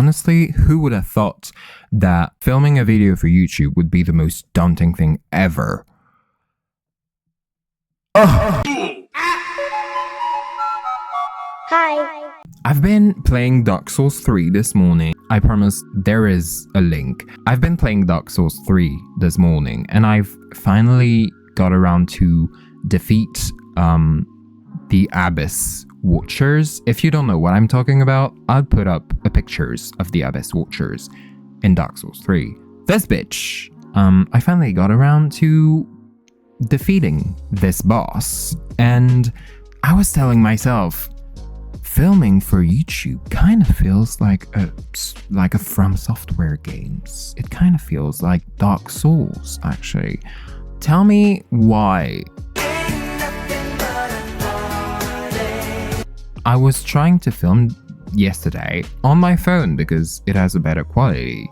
Honestly, who would have thought that filming a video for YouTube would be the most daunting thing ever? Ugh. Hi. I've been playing Dark Souls 3 this morning. I promise there is a link. I've been playing Dark Souls 3 this morning, and I've finally got around to defeat the Abyss Watchers. If you don't know what I'm talking about, I'll put up pictures of the Abyss Watchers in Dark Souls 3. This bitch. I finally got around to defeating this boss, and I was telling myself, filming for YouTube kind of feels like a From Software games. It kind of feels like Dark Souls, actually. Tell me why. I was trying to film yesterday on my phone because it has a better quality,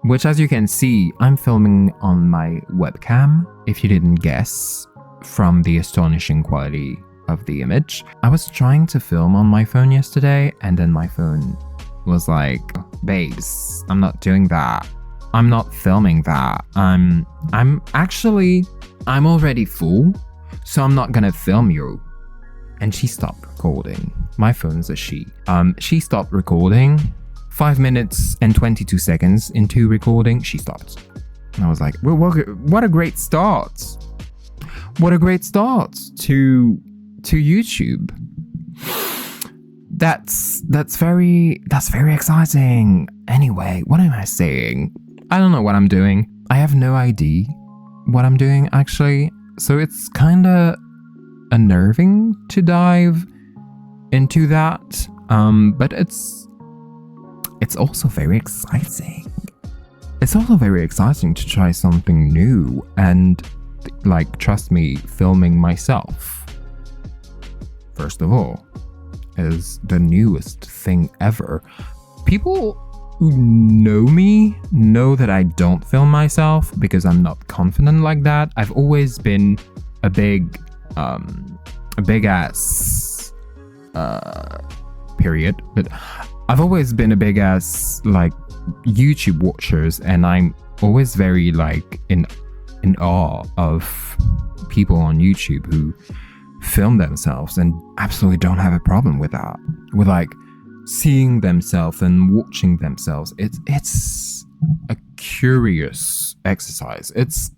which, as you can see, I'm filming on my webcam, if you didn't guess from the astonishing quality of the image. I was trying to film on my phone yesterday, and then my phone was like, babes, I'm not doing that. I'm not filming that. I'm already full, so I'm not gonna film you. And she stopped recording. My phone's a she. She stopped recording. 5 minutes and 22 seconds into recording, she stopped. And I was like, well, what a great start. What a great start to YouTube. That's very exciting. Anyway, what am I saying? I don't know what I'm doing. I have no idea what I'm doing, actually. So it's kinda unnerving to dive into that. But it's also very exciting. It's also very exciting to try something new and, like, trust me, filming myself, first of all, is the newest thing ever. People who know me know that I don't film myself because I'm not confident like that. I've always been a big ass period, but I've always been a big ass, like, YouTube watchers, and I'm always very, like, in awe of people on YouTube who film themselves and absolutely don't have a problem with that, with, like, seeing themselves and watching themselves. It's a curious exercise. It's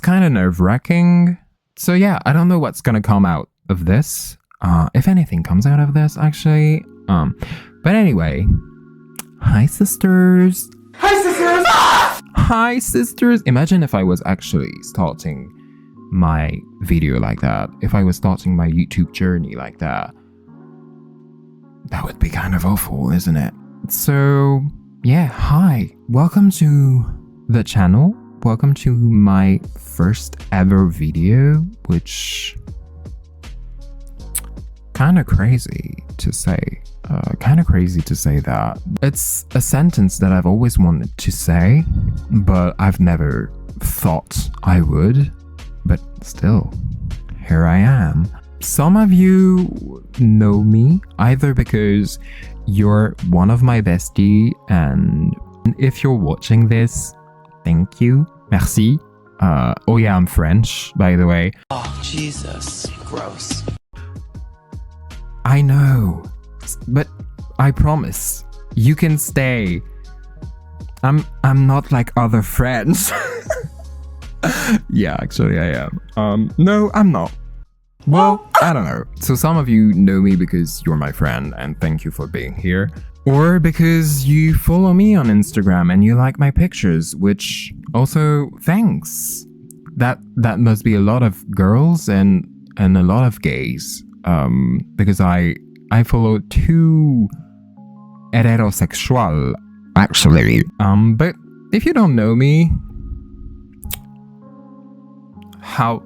kind of nerve-wracking. So yeah, I don't know what's gonna come out of this, if anything comes out of this, actually. But anyway, hi sisters. Hi sisters. Hi sisters. Imagine if I was actually starting my video like that. If I was starting my YouTube journey like that. That would be kind of awful, isn't it? So yeah, hi. Welcome to the channel. Welcome to my first ever video, which kind of crazy to say. That. It's a sentence that I've always wanted to say, but I've never thought I would. But still, here I am. Some of you know me either because you're one of my bestie, and if you're watching this, thank you. Merci. Oh yeah, I'm French, by the way. Oh, Jesus. Gross. I know, but I promise you can stay. I'm not like other friends. Yeah, actually I am. No, I'm not. Well, I don't know. So some of you know me because you're my friend and thank you for being here. Or because you follow me on Instagram and you like my pictures, which also thanks. That must be a lot of girls and a lot of gays. Because I follow two heterosexual, actually. But if you don't know me, how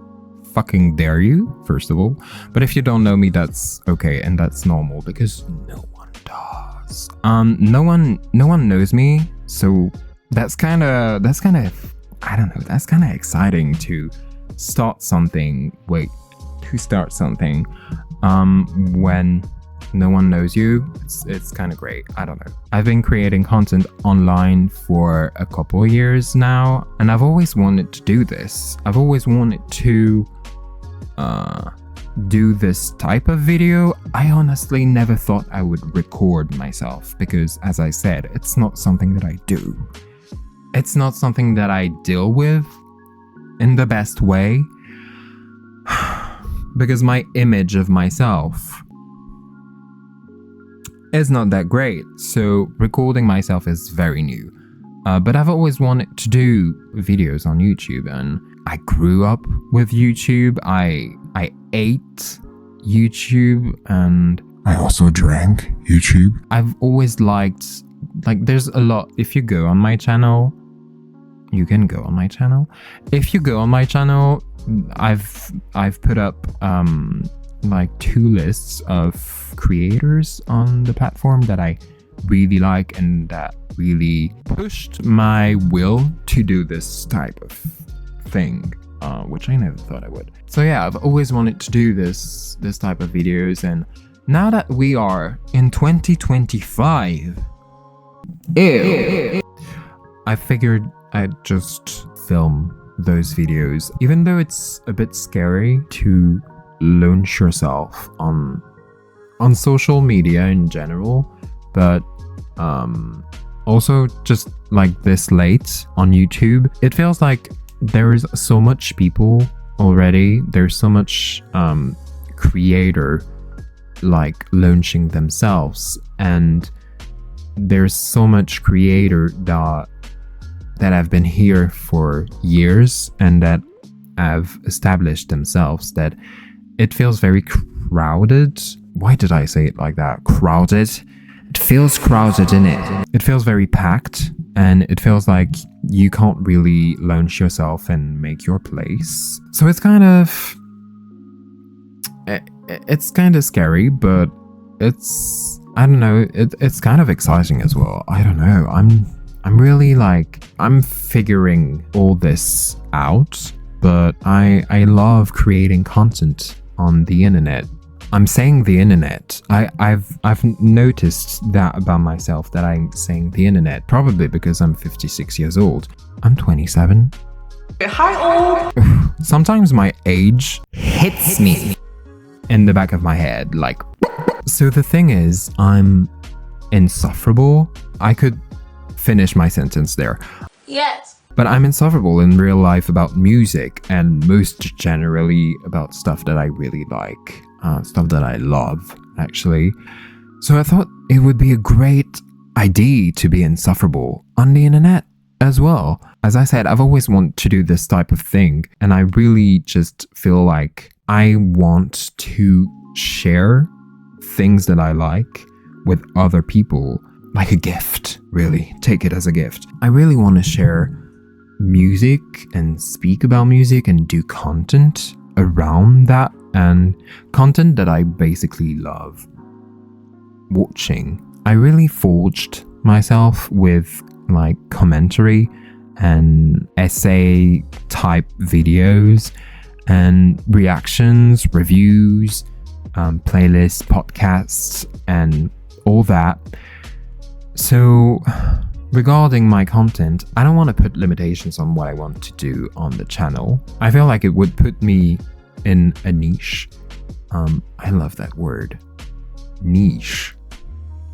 fucking dare you, first of all. But if you don't know me, that's okay, and that's normal because no one does. No one knows me, so that's kind of I don't know, that's kind of exciting to start something. When no one knows you. It's kind of great. I don't know. I've been creating content online for a couple of years now, and I've always wanted to do this. I've always wanted to do this type of video. I honestly never thought I would record myself because, as I said, it's not something that I do. It's not something that I deal with in the best way because my image of myself is not that great. So recording myself is very new. But I've always wanted to do videos on YouTube, and I grew up with YouTube. I ate YouTube, and I also drank YouTube. I've always liked, like, there's a lot. If you go on my channel, you can go on my channel. If you go on my channel, I've put up like 2 lists of creators on the platform that I really like and that really pushed my will to do this type of thing, which I never thought I would. So yeah, I've always wanted to do this type of videos, and now that we are in 2025, I figured I'd just film those videos, even though it's a bit scary to launch yourself on social media in general, but also just like this late on YouTube, it feels like there is so much people already. There's so much creator like launching themselves, and there's so much creator that have been here for years and that have established themselves, that it feels very crowded. Why did I say it like that? Crowded? It feels crowded, innit? It feels very packed, and it feels like you can't really launch yourself and make your place. So it's kind of scary, but it's, I don't know, it's kind of exciting as well. I don't know. I'm really like, I'm figuring all this out, but I love creating content on the internet. I'm saying the internet. I've noticed that about myself, that I'm saying the internet, probably because I'm 56 years old. I'm 27. Hi, old. Sometimes my age hits me in the back of my head, like. So the thing is, I'm insufferable. I could finish my sentence there. Yes. But I'm insufferable in real life about music, and most generally about stuff that I really like, stuff that I love, actually. So I thought it would be a great idea to be insufferable on the internet as well. As I said, I've always wanted to do this type of thing, and I really just feel like I want to share things that I like with other people, like a gift, really. Take it as a gift. I really want to share music and speak about music and do content around that, and content that I basically love watching. I really forged myself with like commentary and essay type videos and reactions, reviews, playlists, podcasts, and all that. So regarding my content, I don't want to put limitations on what I want to do on the channel. I feel like it would put me in a niche. I love that word. Niche.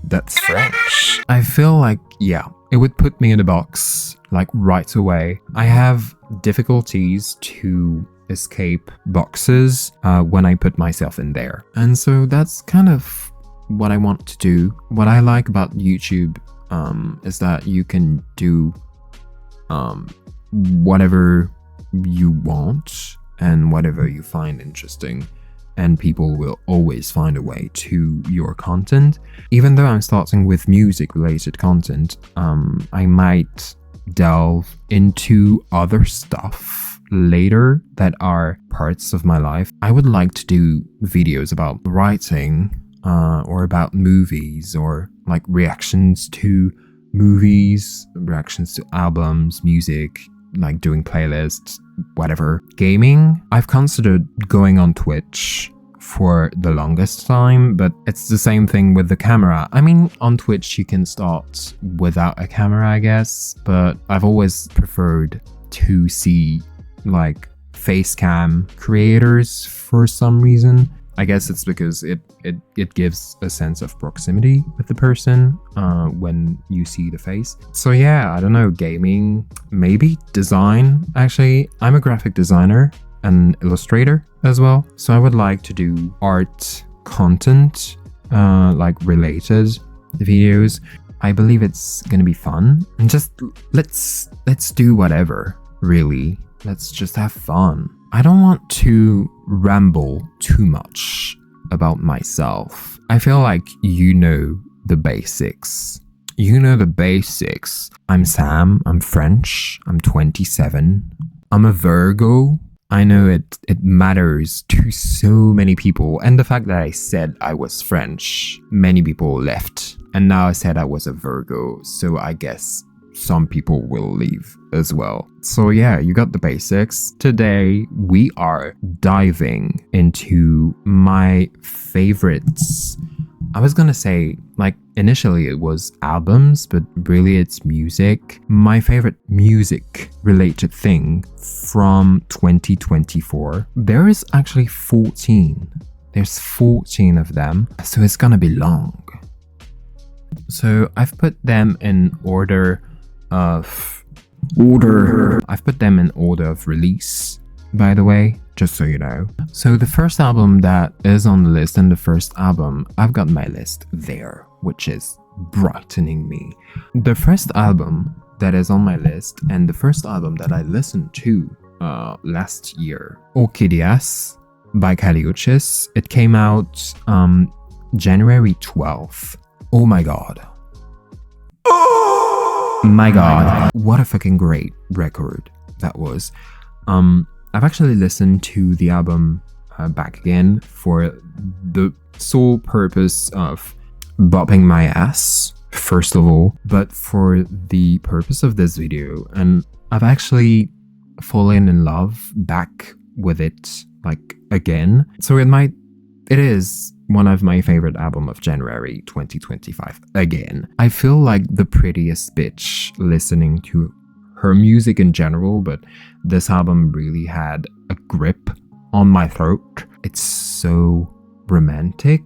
That's French. I feel like, yeah, it would put me in a box, like right away. I have difficulties to escape boxes when I put myself in there. And so that's kind of what I want to do. What I like about YouTube is that you can do whatever you want and whatever you find interesting, and people will always find a way to your content. Even though I'm starting with music related content, I might delve into other stuff later that are parts of my life. I would like to do videos about writing or about movies, or like reactions to movies, reactions to albums, music, like doing playlists, whatever. Gaming, I've considered going on Twitch for the longest time, but it's the same thing with the camera. I mean, on Twitch you can start without a camera, I guess, but I've always preferred to see like face cam creators for some reason. I guess it's because it gives a sense of proximity with the person when you see the face. So yeah, I don't know, gaming, maybe design. Actually, I'm a graphic designer and illustrator as well, so I would like to do art content, like related videos. I believe it's gonna be fun, and just let's do whatever, really. Let's just have fun. I don't want to ramble too much about myself. I feel like you know the basics. You know the basics. I'm Sam, I'm French, I'm 27. I'm a Virgo. I know it matters to so many people, and the fact that I said I was French, many people left. And now I said I was a Virgo, so I guess some people will leave as well. So yeah, you got the basics. Today we are diving into my favorites. I was gonna say, like, initially it was albums, but really it's music. My favorite music related thing from 2024. There is actually 14. There's 14 of them, so it's gonna be long. So I've put them in order of I've put them in order of release, by the way, just so you know. So the first album that is on the list, and the first album, I've got my list there, which is Brightening Me. The first album that is on my list, and the first album that I listened to last year, Orchideas by Kali Uchis. It came out January 12th. Oh my god. My god, what a fucking great record that was. I've actually listened to the album back again for the sole purpose of bopping my ass, first of all, but for the purpose of this video. And I've actually fallen in love back with it, like, again. So it is one of my favorite album of January 2025 again. I feel like the prettiest bitch listening to her music in general, but this album really had a grip on my throat. It's so romantic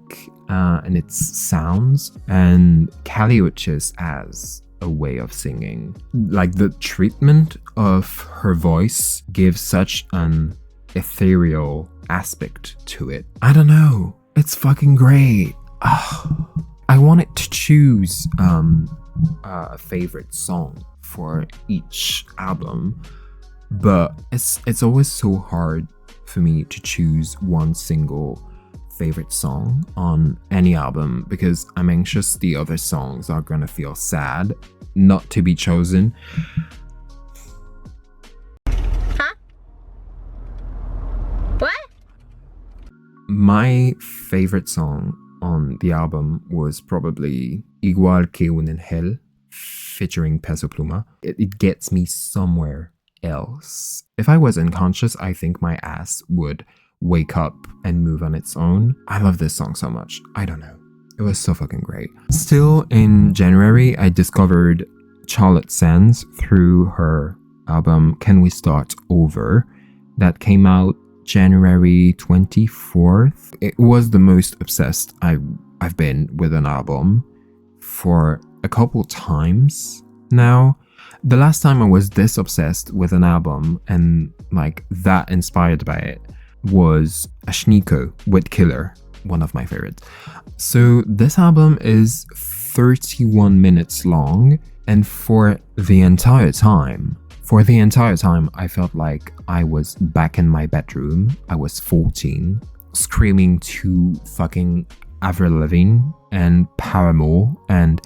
in its sounds, and Kali Uchis as a way of singing. Like, the treatment of her voice gives such an ethereal aspect to it. I don't know. It's fucking great. I wanted to choose a favorite song for each album, but it's always so hard for me to choose one single favorite song on any album, because I'm anxious the other songs are gonna feel sad not to be chosen. My favorite song on the album was probably Igual que un ángel featuring Peso Pluma. It gets me somewhere else. If I was unconscious, I think my ass would wake up and move on its own. I love this song so much. I don't know. It was so fucking great. Still in January, I discovered Charlotte Sands through her album Can We Start Over that came out January 24th. It was the most obsessed I've been with an album for a couple times now. The last time I was this obsessed with an album and like that inspired by it was Ashniko with Killer, one of my favorites. So this album is 31 minutes long, and for the entire time, I felt like I was back in my bedroom. I was 14, screaming to fucking Avril Lavigne and Paramore, and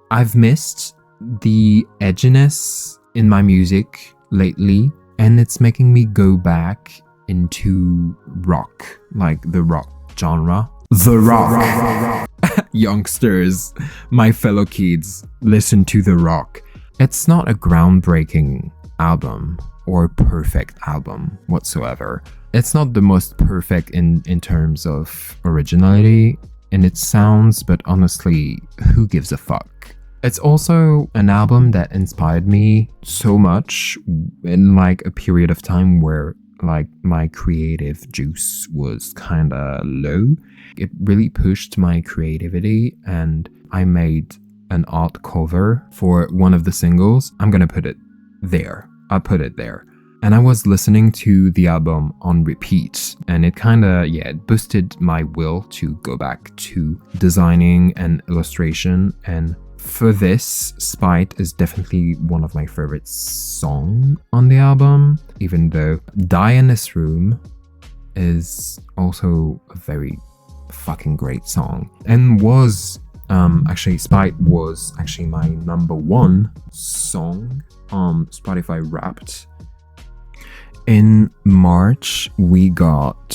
I've missed the edginess in my music lately, and it's making me go back into rock, like the rock genre. The rock. Youngsters, my fellow kids, listen to The Rock. It's not a groundbreaking album or perfect album whatsoever, It's not the most perfect in terms of originality in its sounds, but honestly, who gives a fuck? It's also an album that inspired me so much in like a period of time where like my creative juice was kind of low. It really pushed my creativity, and I made an art cover for one of the singles. I'm gonna put it there. I'll put it there. And I was listening to the album on repeat, and it kind of, it boosted my will to go back to designing and illustration. And for this, Spite is definitely one of my favorite songs on the album, even though Die in This Room is also a very fucking great song, and was actually Spite was actually my number one song on Spotify Wrapped. In March 8th,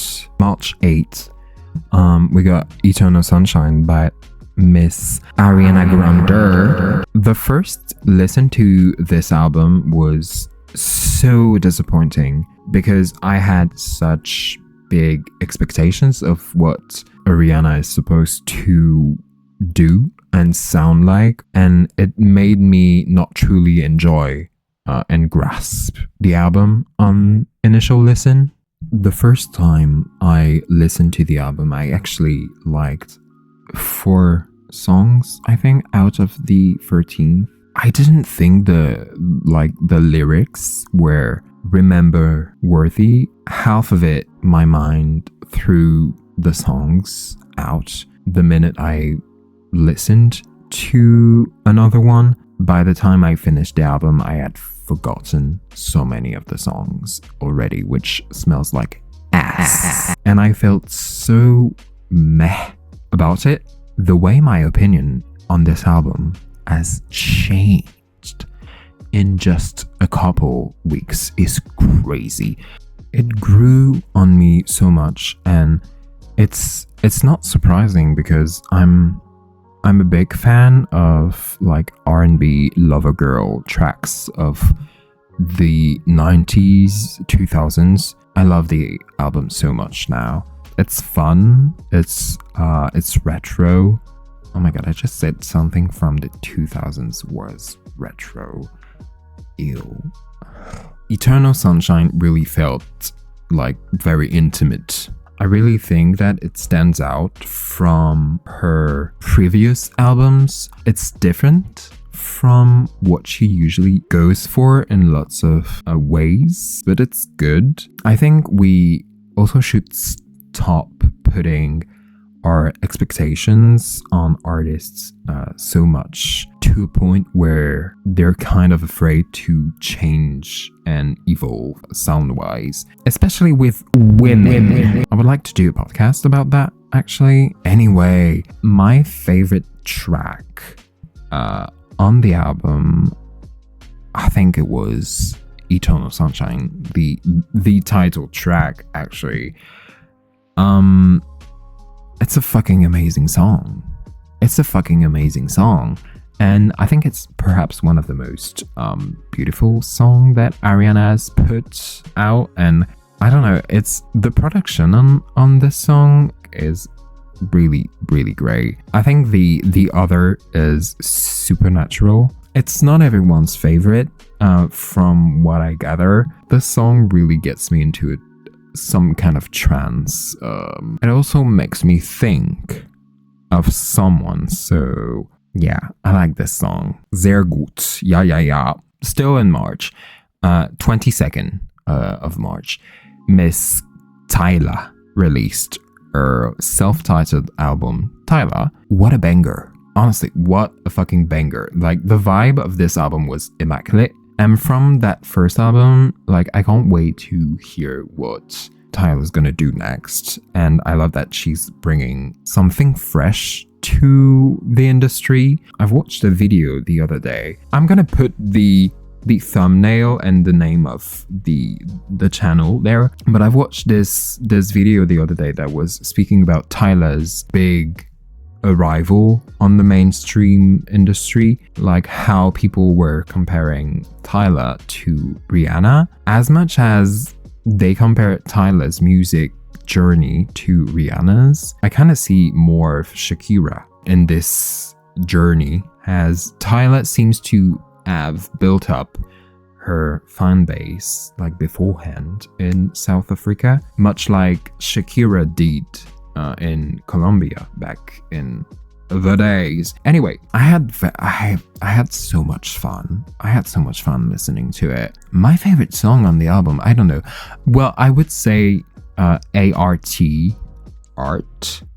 we got Eternal Sunshine by Miss Ariana Grande. The first listen to this album was so disappointing because I had such big expectations of what Ariana is supposed to do and sound like, and it made me not truly enjoy and grasp the album on initial listen. The first time I listened to the album, I actually liked 4 songs, I think, out of the 13. I didn't think the lyrics were remember worthy. Half of it, my mind threw the songs out the minute I listened to another one. By the time I finished the album, I had forgotten so many of the songs already, which smells like ass. And I felt so meh about it. The way my opinion on this album has changed in just a couple weeks is crazy. It grew on me so much, and it's not surprising because I'm a big fan of like R&B lover girl tracks of the 90s, 2000s. I love the album so much now. It's fun. It's retro. Oh my god, I just said something from the 2000s was retro. Ew. Eternal Sunshine really felt like very intimate. I really think that it stands out from her previous albums. It's different from what she usually goes for in lots of ways, but it's good. I think we also should stop putting our expectations on artists so much to a point where they're kind of afraid to change and evolve sound-wise, especially with women. I would like to do a podcast about that, actually. Anyway, my favorite track on the album, I think it was Eternal Sunshine, the title track, actually. It's a fucking amazing song. And I think it's perhaps one of the most beautiful songs that Ariana has put out. And I don't know, it's the production on this song is really, really great. I think the other is Supernatural. It's not everyone's favorite. From what I gather, the song really gets me into some kind of trance. It also makes me think of someone, so yeah, I like this song. Sehr gut. Ja. Still in March. 22nd of March, Miss Tyla released her self-titled album, Tyla. What a banger. Honestly, what a fucking banger. Like, the vibe of this album was immaculate. And from that first album, like, I can't wait to hear what Tyla's gonna do next. And I love that she's bringing something fresh to the industry. I've watched a video the other day. I'm gonna put the thumbnail and the name of the channel there, but I've watched this video the other day that was speaking about Tyla's big arrival on the mainstream industry, like how people were comparing Tyla to Rihanna. As much as they compare Tyler's music journey to Rihanna's, I kind of see more of Shakira in this journey, as Tyler seems to have built up her fan base like beforehand in South Africa, much like Shakira did in Colombia back in the days. Anyway, I had so much fun. I had so much fun listening to it. My favorite song on the album, I don't know. Well, I would say Art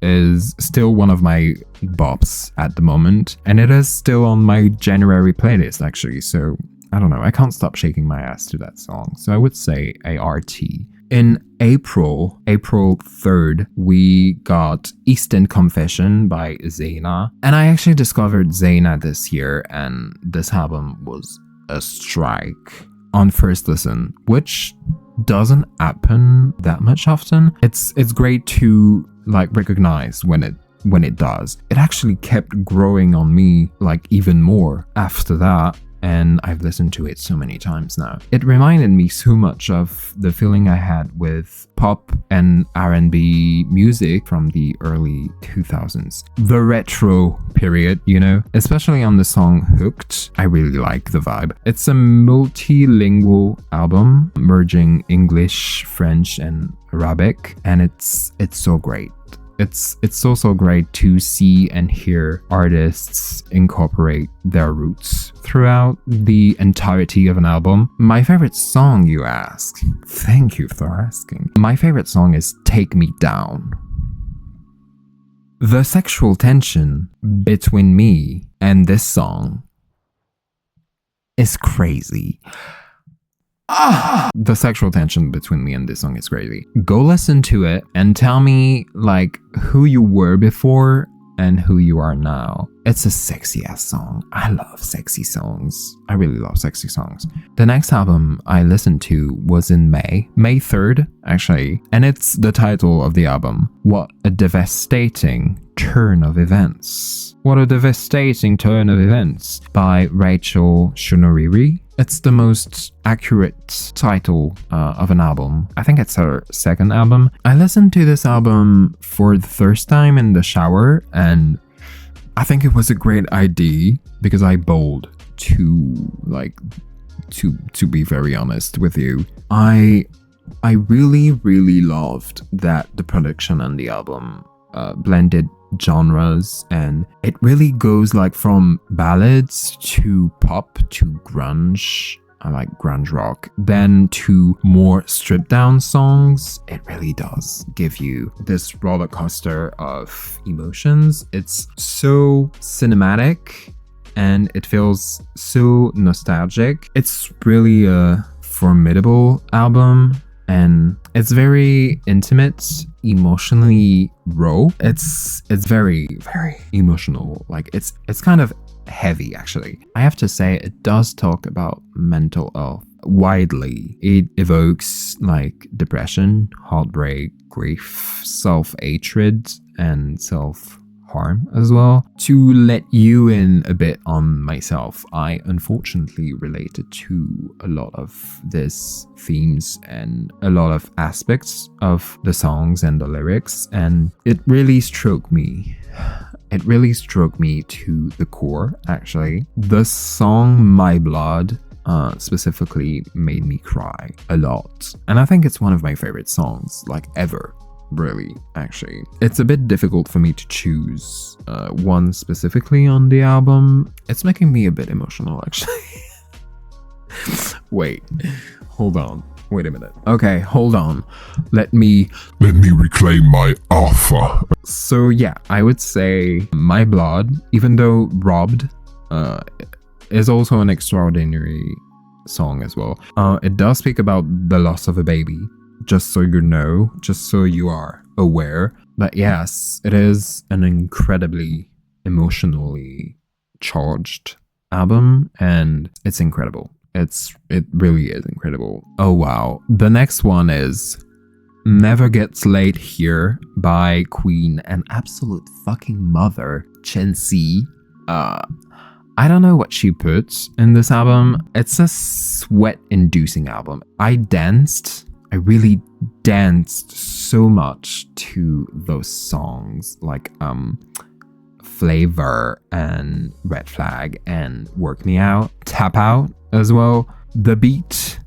is still one of my bops at the moment, and it is still on my January playlist actually. So I don't know, I can't stop shaking my ass to that song. So I would say ART. In April 3rd, we got Eastern Confession by Zaina. And I actually discovered Zaina this year, and this album was a strike on first listen, which doesn't happen that much often. It's great to like recognize when it does. It actually kept growing on me like even more after that. And I've listened to it so many times now. It reminded me so much of the feeling I had with pop and R&B music from the early 2000s. The retro period, you know? Especially on the song Hooked, I really like the vibe. It's a multilingual album, merging English, French, and Arabic, and it's so great. It's so great to see and hear artists incorporate their roots throughout the entirety of an album. My favorite song, you ask? Thank you for asking. My favorite song is Take Me Down. The sexual tension between me and this song is crazy. The sexual tension between me and this song is crazy. Go listen to it and tell me like who you were before and who you are now. It's a sexy ass song. I love sexy songs. I really love sexy songs. The next album I listened to was in May 3rd actually, and it's the title of the album, What a Devastating Turn of Events. What a Devastating Turn of Events by Rachel Shunuriri. It's the most accurate title of an album. I think it's her second album. I listened to this album for the first time in the shower, and I think it was a great idea because I bowled to be very honest with you. I really loved that the production on the album blended genres, and it really goes like from ballads to pop to grunge. I like grunge rock, then to more stripped down songs. It really does give you this roller coaster of emotions. It's so cinematic and it feels so nostalgic. It's really a formidable album, and it's very intimate, emotionally raw. It's very emotional. Like it's kind of heavy actually. I have to say it does talk about mental health widely. It evokes like depression, heartbreak, grief, self-hatred, and self-harm as well. To let you in a bit on myself, I unfortunately related to a lot of these themes and a lot of aspects of the songs and the lyrics, and it really struck me. It really struck me to the core, actually. The song My Blood specifically made me cry a lot. And I think it's one of my favorite songs, like ever, really, actually. It's a bit difficult for me to choose one specifically on the album. It's making me a bit emotional, actually. Wait, hold on. Wait a minute. Okay, hold on. Let me reclaim my alpha. So yeah, I would say My Blood, even though Robbed is also an extraordinary song as well. It does speak about the loss of a baby, just so you know, just so you are aware. But yes, it is an incredibly emotionally charged album, and it's incredible. It really is incredible. Oh wow. The next one is Never Gets Late Here by Queen and absolute fucking mother, Chen Si. I don't know what she puts in this album. It's a sweat-inducing album. I danced. I really danced so much to those songs like Flavor and Red Flag and Work Me Out, Tap Out as well. The beat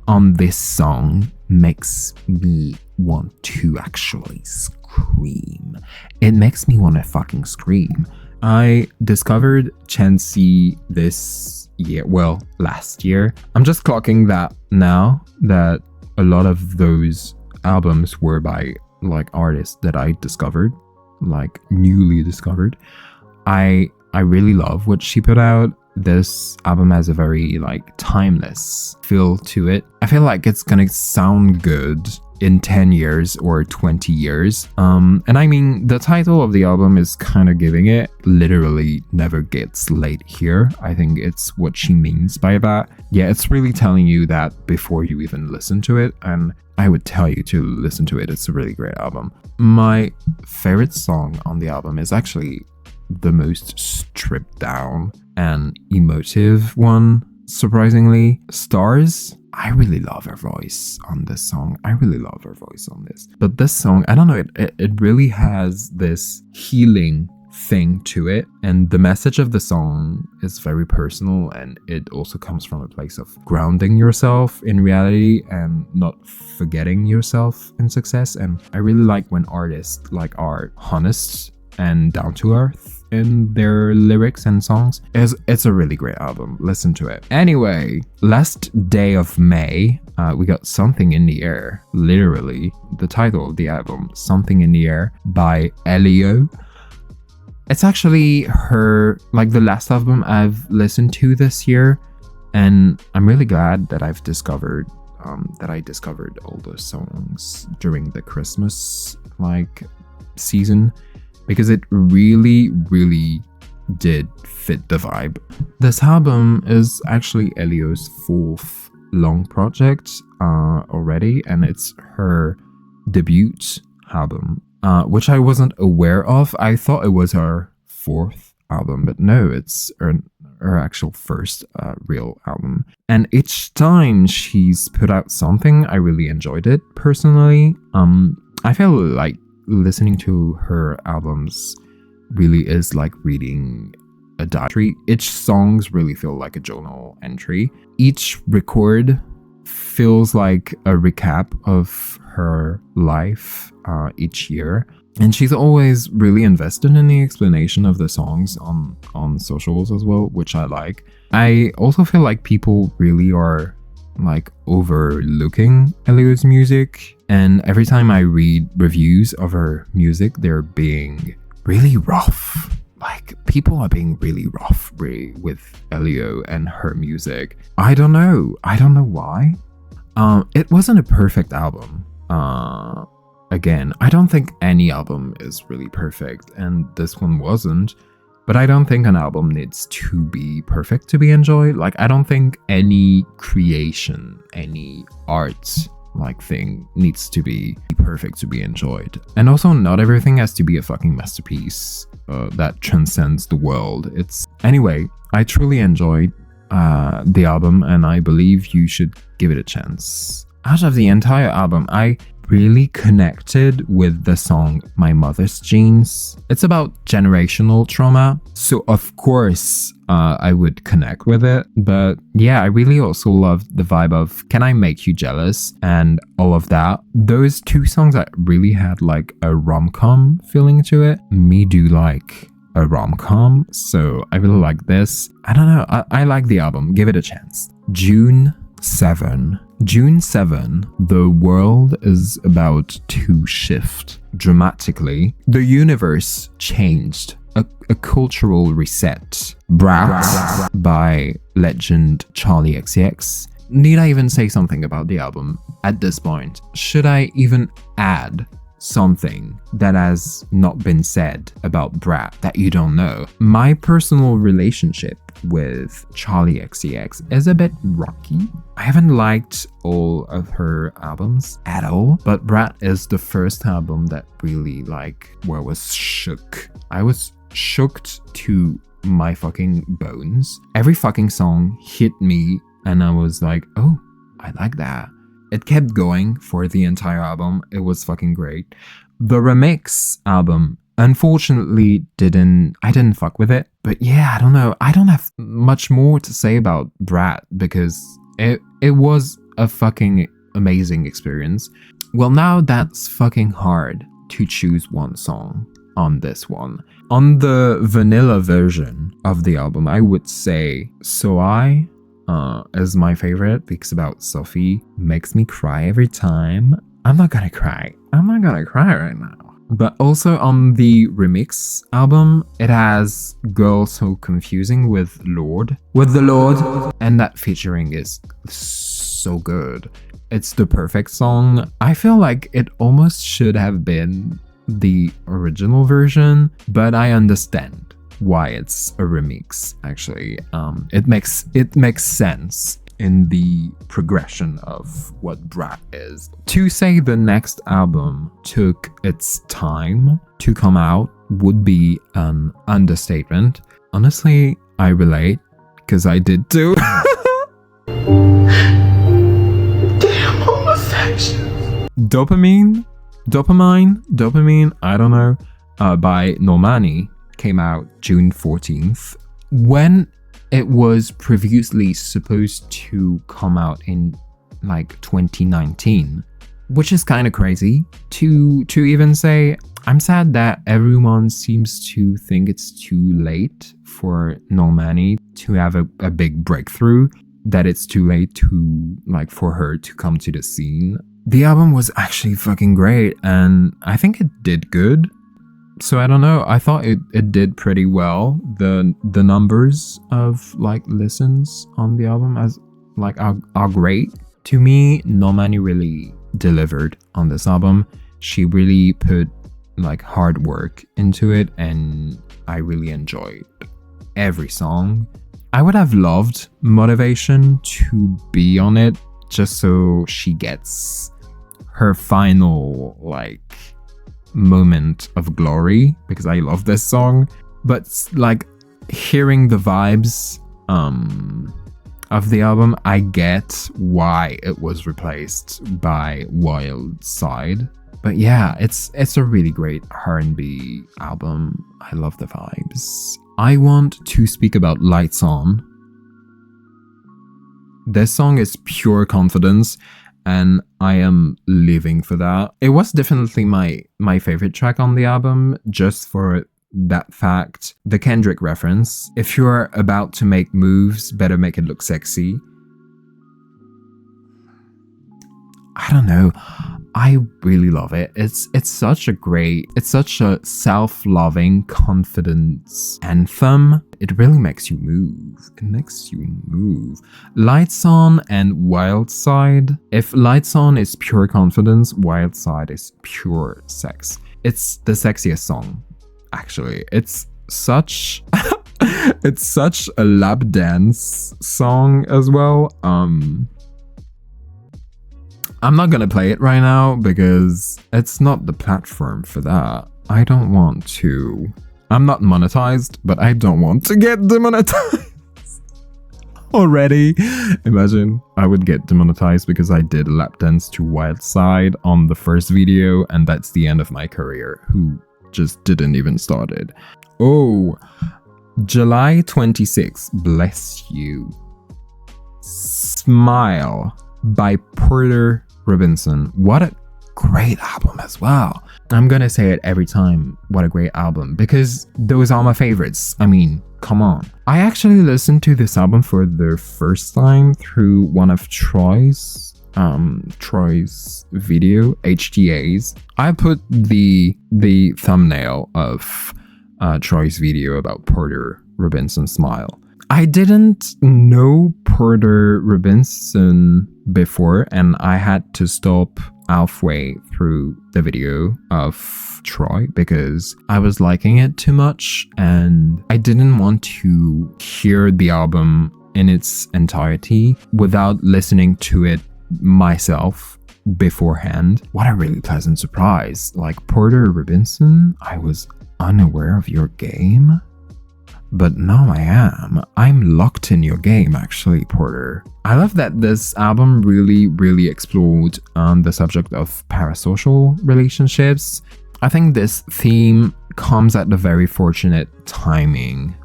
on this song makes me want to actually scream. It makes me want to fucking scream. I discovered Chansey this year, well, last year. I'm just clocking that now that a lot of those albums were by like artists that I discovered, like newly discovered. I really love what she put out. This album has a very like timeless feel to it. I feel like it's gonna sound good in 10 years or 20 years. And I mean, the title of the album is kind of giving it, literally never gets late here. I think it's what she means by that. Yeah, it's really telling you that before you even listen to it. And I would tell you to listen to it. It's a really great album. My favorite song on the album is actually the most stripped down and emotive one, surprisingly. Stars. I really love her voice on this song. I really love her voice on this. But this song, I don't know, it really has this healing thing to it. And the message of the song is very personal, and it also comes from a place of grounding yourself in reality and not forgetting yourself in success. And I really like when artists like are honest and down to earth in their lyrics and songs. It's a really great album. Listen to it. Anyway, last day of May, we got Something in the Air. Literally, the title of the album, Something in the Air by Elio. It's actually her, like the last album I've listened to this year, and I'm really glad that I discovered all those songs during the Christmas like season, because it really, really did fit the vibe. This album is actually Elio's fourth long project already, and it's her debut album, which I wasn't aware of. I thought it was her fourth album, but no, it's her actual first real album. And each time she's put out something, I really enjoyed it personally. I feel like listening to her albums really is like reading a diary. Each songs really feel like a journal entry. Each record feels like a recap of her life each year. And she's always really invested in the explanation of the songs on socials as well, which I like. I also feel like people really are like overlooking Elio's music, and every time I read reviews of her music, they're being really rough. Like, people are being really rough with Elio and her music. I don't know why. It wasn't a perfect album. Again, I don't think any album is really perfect, and this one wasn't. But I don't think an album needs to be perfect to be enjoyed. Like, I don't think any creation, any art like thing needs to be perfect to be enjoyed. And also, not everything has to be a fucking masterpiece that transcends the world. Anyway, I truly enjoyed the album, and I believe you should give it a chance. Out of the entire album, I really connected with the song My Mother's Jeans. It's about generational trauma, so of course I would connect with it. But yeah, I really also loved the vibe of Can I Make You Jealous and all of that. Those two songs that really had like a rom-com feeling to it. Me do like a rom-com, so I really like this. I don't know, I like the album. Give it a chance. June 7, the world is about to shift dramatically. The universe changed. A cultural reset. Brat by legend Charlie XCX. Need I even say something about the album at this point? Should I even add something that has not been said about Brat that you don't know? My personal relationship with Charlie XCX is a bit rocky. I haven't liked all of her albums at all, but Brat is the first album that really where I was shook. I was shooked to my fucking bones. Every fucking song hit me and I was like, oh, I like that. it kept going for the entire album. It was fucking great. The remix album, unfortunately, I didn't fuck with it. But yeah, I don't know. I don't have much more to say about Brat because it was a fucking amazing experience. Well, now that's fucking hard to choose one song on this one. On the vanilla version of the album, I would say So I is my favorite because about Sophie makes me cry every time. I'm not gonna cry right now. But also on the remix album, it has Girl So Confusing with the Lord, and that featuring is so good. It's the perfect song. I feel like it almost should have been the original version, but I understand why it's a remix. Actually, it makes sense in the progression of what Brat is. To say the next album took its time to come out would be an understatement. Honestly, I relate because I did too. Damn homosexual. Dopamine, I don't know, by Normani came out June 14th. When it was previously supposed to come out in like 2019, which is kind of crazy to even say. I'm sad that everyone seems to think it's too late for Normani to have a big breakthrough, that it's too late to like for her to come to the scene. The album was actually fucking great and I think it did good. So I don't know, I thought it did pretty well. The numbers of like listens on the album as like are great. To me, Normani really delivered on this album. She really put like hard work into it and I really enjoyed every song. I would have loved Motivation to be on it just so she gets her final like moment of glory because I love this song. But like hearing the vibes of the album, I get why it was replaced by Wild Side. But yeah, it's a really great R&B album. I love the vibes. I want to speak about Lights On. This song is pure confidence and I am living for that. It was definitely my favorite track on the album just for that fact. The Kendrick reference. If you're about to make moves, better make it look sexy. I don't know. I really love it. It's such a self-loving confidence anthem. It really makes you move. Lights On and Wild Side. If Lights On is pure confidence, Wild Side is pure sex. It's the sexiest song, actually. It's such it's such a lap dance song as well. I'm not gonna play it right now because it's not the platform for that. I don't want to. I'm not monetized, but I don't want to get demonetized already. Imagine I would get demonetized because I did a lap dance to Wild Side on the first video and that's the end of my career. Who just didn't even started. Oh, July 26th. Bless you. Smile by Porter Robinson. What a great album as well. I'm gonna say it every time, what a great album, because those are my favorites. I mean, come on. I actually listened to this album for the first time through one of Troy's video, HTA's. I put the thumbnail of Troy's video about Porter Robinson Smile. I didn't know Porter Robinson before and I had to stop halfway through the video of Troy because I was liking it too much and I didn't want to hear the album in its entirety without listening to it myself beforehand. What a really pleasant surprise. Like Porter Robinson, I was unaware of your game. but now I am. I'm locked in your game, actually, Porter. I love that this album really explored the subject of parasocial relationships. I think this theme comes at the very fortunate timing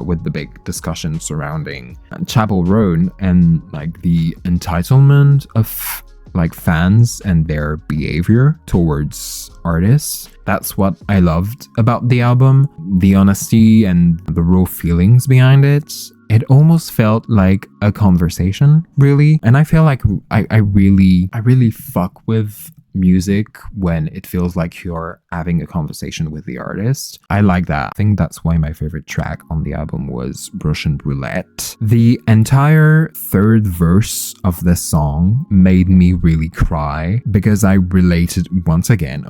with the big discussion surrounding Chapel Roan and like the entitlement of like fans and their behavior towards artists. That's what I loved about the album, the honesty and the raw feelings behind it. It almost felt like a conversation, really. And I feel like I really fuck with music when it feels like you're having a conversation with the artist. I like that. I think that's why my favorite track on the album was Russian Roulette. The entire third verse of this song made me really cry because I related once again,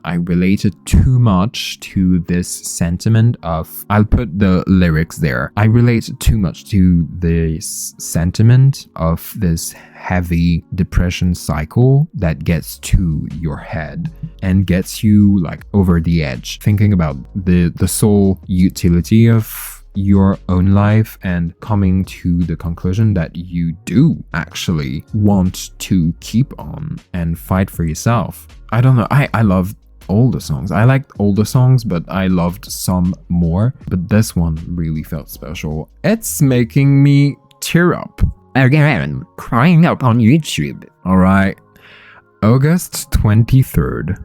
I related too much to this sentiment of, I'll put the lyrics there. I related too much to this sentiment of this heavy depression cycle that gets to your head and gets you like over the edge, thinking about the sole utility of your own life and coming to the conclusion that you do actually want to keep on and fight for yourself. I don't know, I love all the songs. I liked all the songs, but I loved some more, but this one really felt special. It's making me tear up. Again, crying up on YouTube. Alright, August 23rd.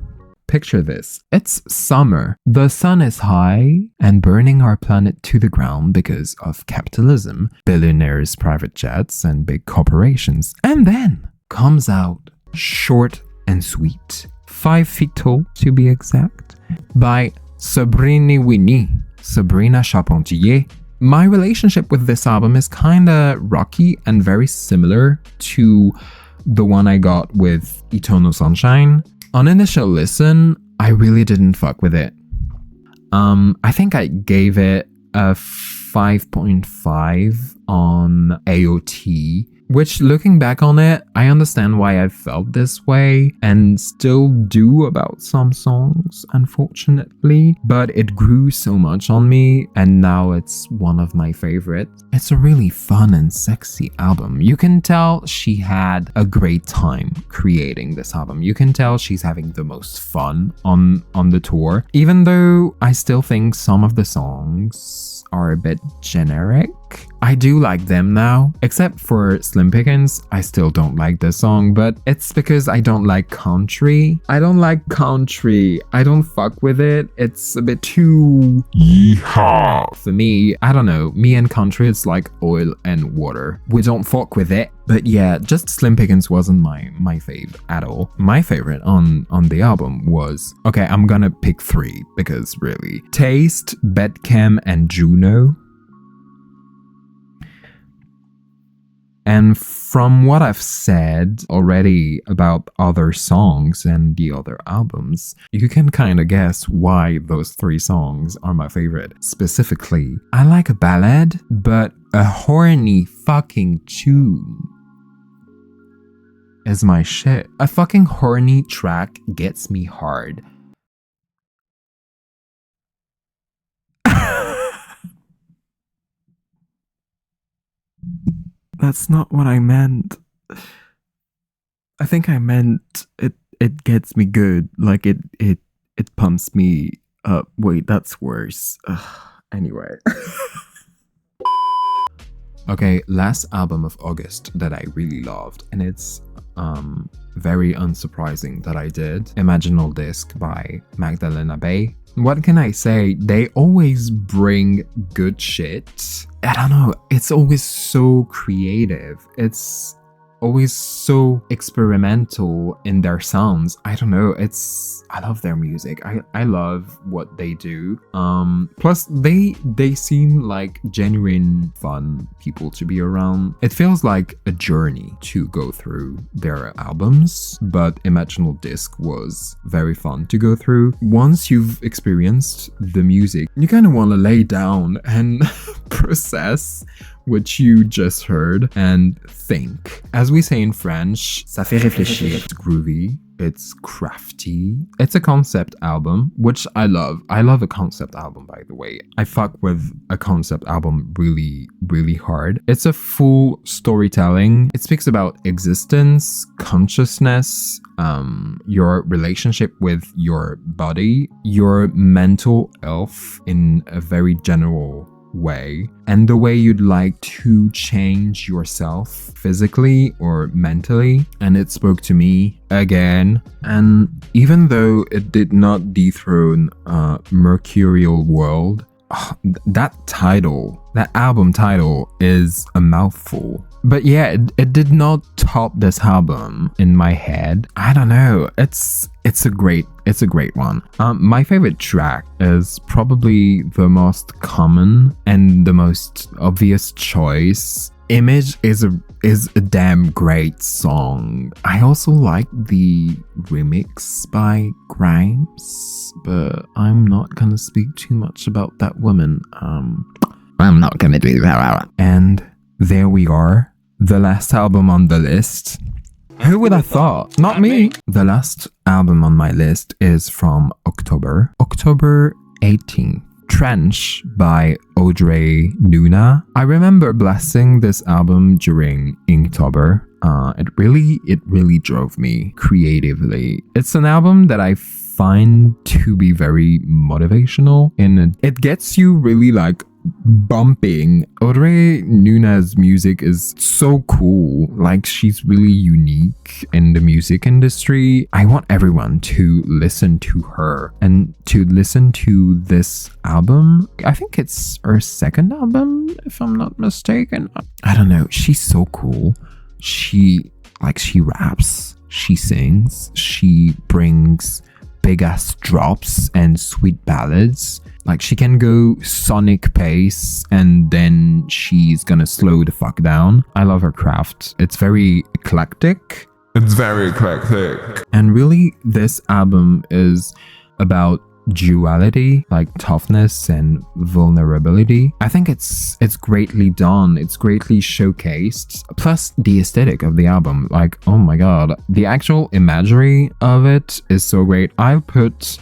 Picture this. It's summer. The sun is high and burning our planet to the ground because of capitalism, billionaires, private jets, and big corporations. And then comes out Short and Sweet, 5 feet tall to be exact, by Sabrina Charpentier. My relationship with this album is kinda rocky and very similar to the one I got with Eternal Sunshine. On initial listen, I really didn't fuck with it. I think I gave it a 5.5 on AOT, which, looking back on it, I understand why I felt this way and still do about some songs, unfortunately, but it grew so much on me and now it's one of my favorites. It's a really fun and sexy album. You can tell she had a great time creating this album. You can tell she's having the most fun on the tour, even though I still think some of the songs are a bit generic. I do like them now, except for Slim Pickens. I still don't like this song, but it's because I don't like country. I don't fuck with it. It's a bit too Yeehaw! for me. I don't know. Me and country, it's like oil and water. We don't fuck with it. But yeah, just Slim Pickens wasn't my fave at all. My favorite on the album was, okay, I'm gonna pick 3 because really, Taste, Bedcam, and Juno. And from what I've said already about other songs and the other albums, you can kind of guess why those 3 songs are my favorite. Specifically, I like a ballad, but a horny fucking tune is my shit. A fucking horny track gets me hard. That's not what I meant. I think I meant it gets me good. Like it pumps me up. Wait, that's worse. Anyway. Okay, last album of August that I really loved, and it's very unsurprising that I did. Imaginal Disc by Magdalena Bay. What can I say? They always bring good shit. I don't know, it's always so creative. It's always so experimental in their sounds. I don't know, I love their music. I love what they do. Plus they seem like genuine fun people to be around. It feels like a journey to go through their albums, but Imaginal Disc was very fun to go through. Once you've experienced the music, you kind of want to lay down and process what you just heard and think. As we say in French, ça fait réfléchir. It's groovy, It's crafty. It's a concept album, which I love. I love a concept album, by the way. I fuck with a concept album really, really hard. It's a full storytelling. It speaks about existence, consciousness, your relationship with your body, your mental health in a very general way, and the way you'd like to change yourself physically or mentally. And it spoke to me again. And even though it did not dethrone Mercurial World, that album title is a mouthful. But yeah, it did not top this album in my head. I don't know. It's a great one. My favorite track is probably the most common and the most obvious choice. Image is a damn great song. I also like the remix by Grimes, but I'm not gonna speak too much about that woman. I'm not gonna do that. And there we are. The last album on the list. Who would have thought? Not me. The last album on my list is from October 18th. Trench by Audrey Nuna. I remember blessing this album during Inktober. It really drove me creatively. It's an album that I find to be very motivational, and it gets you really like bumping. Audrey Nuna's music is so cool. Like, she's really unique in the music industry. I want everyone to listen to her and to listen to this album. I think it's her second album, if I'm not mistaken. I don't know. She's so cool. She raps, she sings, she brings big ass drops and sweet ballads. Like, she can go sonic pace and then she's gonna slow the fuck down. I love her craft. It's very eclectic. And really, this album is about duality, like toughness and vulnerability. I think it's greatly done. It's greatly showcased. Plus the aesthetic of the album. Like, oh my god. The actual imagery of it is so great. I'll put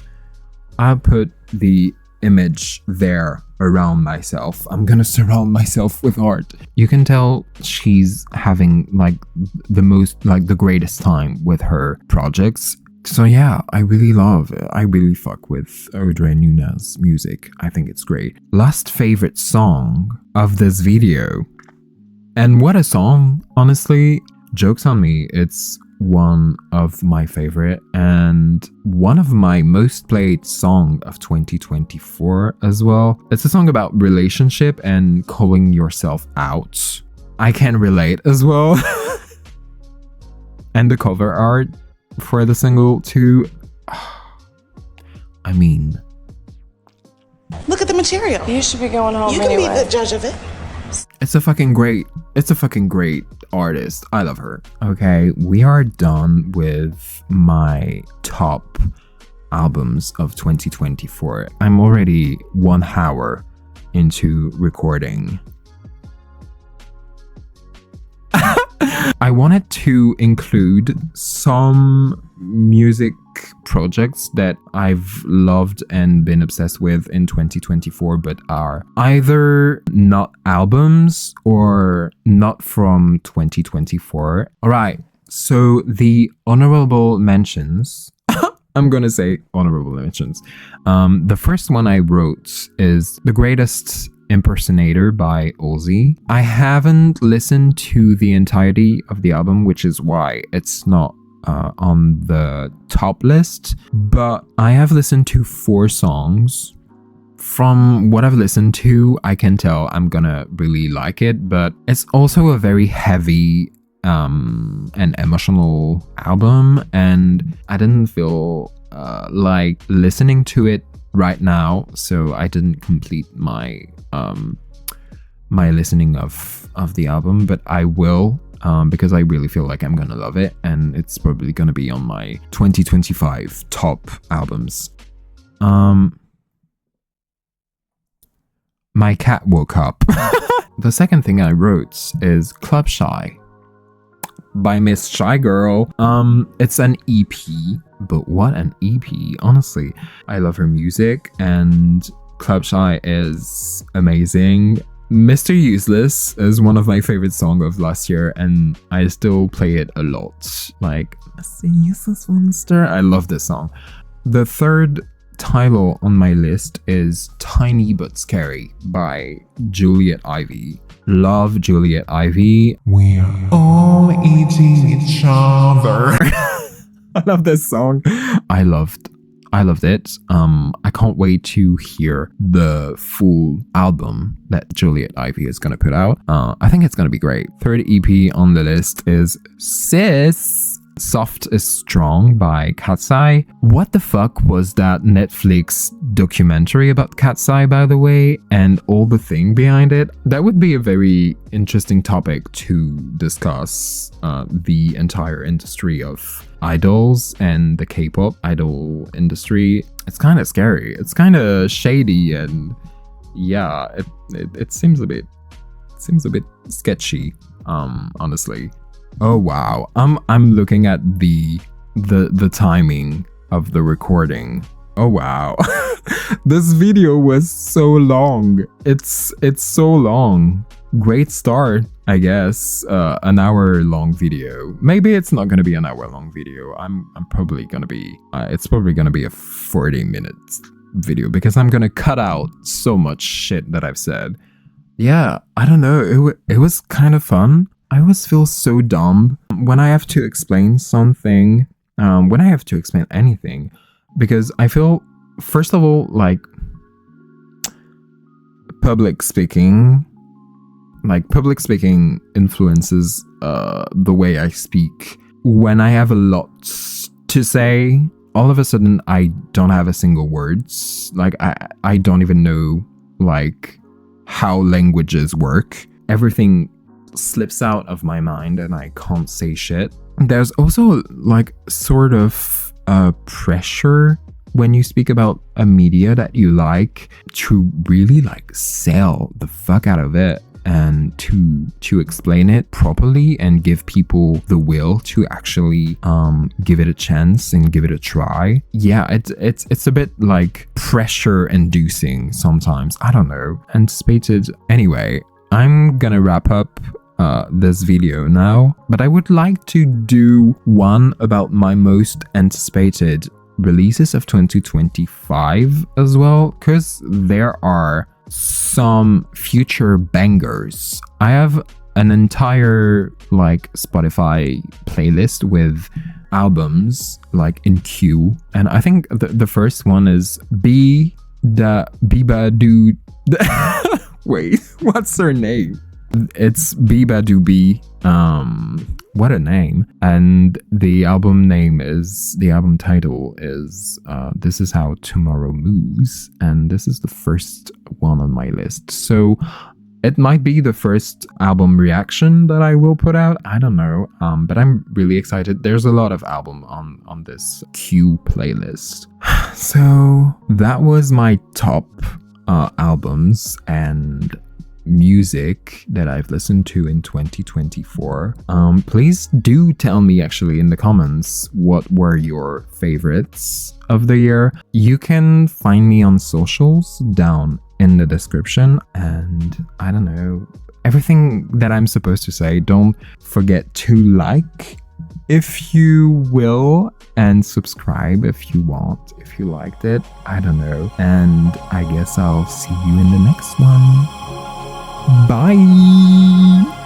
the image there around myself. I'm gonna surround myself with art. You can tell she's having like the greatest time with her projects. So yeah, I really fuck with Audrey Nuna's music. I think it's great. Last favorite song of this video. And what a song, honestly. Joke's on me, it's one of my favorite and one of my most played song of 2024 as well. It's a song about relationship and calling yourself out. I can relate as well. And the cover art for the single too. I mean, look at the material. You should be going home anyway. You can be the judge of it. It's a fucking great artist. I love her. Okay, we are done with my top albums of 2024. I'm already 1 hour into recording. I wanted to include some music projects that I've loved and been obsessed with in 2024, but are either not albums or not from 2024. All right, so the honorable mentions. I'm gonna say honorable mentions. The first one I wrote is The Greatest Impersonator by Halsey. I haven't listened to the entirety of the album, which is why it's not on the top list, but I have listened to 4 songs. From what I've listened to, I can tell I'm gonna really like it, but it's also a very heavy and emotional album, and I didn't feel like listening to it right now, so I didn't complete my my listening of the album, but I will, because I really feel like I'm gonna love it, and it's probably gonna be on my 2025 top albums. My cat woke up. The second thing I wrote is Club Shy by Miss Shy Girl. It's an EP, but what an EP, honestly. I love her music, and Club Shy is amazing. Mr. Useless is one of my favorite songs of last year, and I still play it a lot. Like, Mr. Useless Monster. I love this song. The third title on my list is Tiny But Scary by Juliet Ivy. Love Juliet Ivy. We are all eating each other. I love this song. I loved it. I can't wait to hear the full album that Juliet Ivy is gonna put out. I think it's gonna be great. Third EP on the list is Sis. Soft is Strong by Katseye. What the fuck was that Netflix documentary about Katseye, by the way, and all the thing behind it? That would be a very interesting topic to discuss, the entire industry of idols and the K-pop idol industry. It's kind of scary. It's kind of shady, and yeah, it seems a bit sketchy, honestly. Oh wow, I'm looking at the timing of the recording. Oh wow. This video was so long. It's so long. Great start, I guess. An hour long video. Maybe it's not gonna be an hour long video. I'm probably gonna be it's probably gonna be a 40 minutes video, because I'm gonna cut out so much shit that I've said. Yeah, I don't know, it was kind of fun. I always feel so dumb when I have to explain something, when I have to explain anything, because I feel, first of all, like, public speaking influences the way I speak. When I have a lot to say, all of a sudden I don't have a single words. Like, I don't even know, like, how languages work. Everything slips out of my mind and I can't say shit. There's also, like, sort of pressure when you speak about a media that you like to really, like, sell the fuck out of it, and to explain it properly and give people the will to actually give it a chance and give it a try. Yeah, it's a bit, like, pressure inducing sometimes. I don't know. Anticipated. Anyway, I'm gonna wrap up this video now, but I would like to do one about my most anticipated releases of 2025 as well, because there are some future bangers. I have an entire, like, Spotify playlist with albums, like, in queue, and I think the first one is Bibadoo. Wait, what's her name? It's Bibadoo. What a name. And the album title is This Is How Tomorrow Moves, and this is the first one on my list. So it might be the first album reaction that I will put out. I don't know. But I'm really excited. There's a lot of album on this Q playlist. So that was my top albums and music that I've listened to in 2024. Please do tell me, actually, in the comments, what were your favorites of the year. You can find me on socials down in the description, and I don't know, everything that I'm supposed to say. Don't forget to like if you will, and subscribe if you want, if you liked it. I don't know, and I guess I'll see you in the next one. Bye.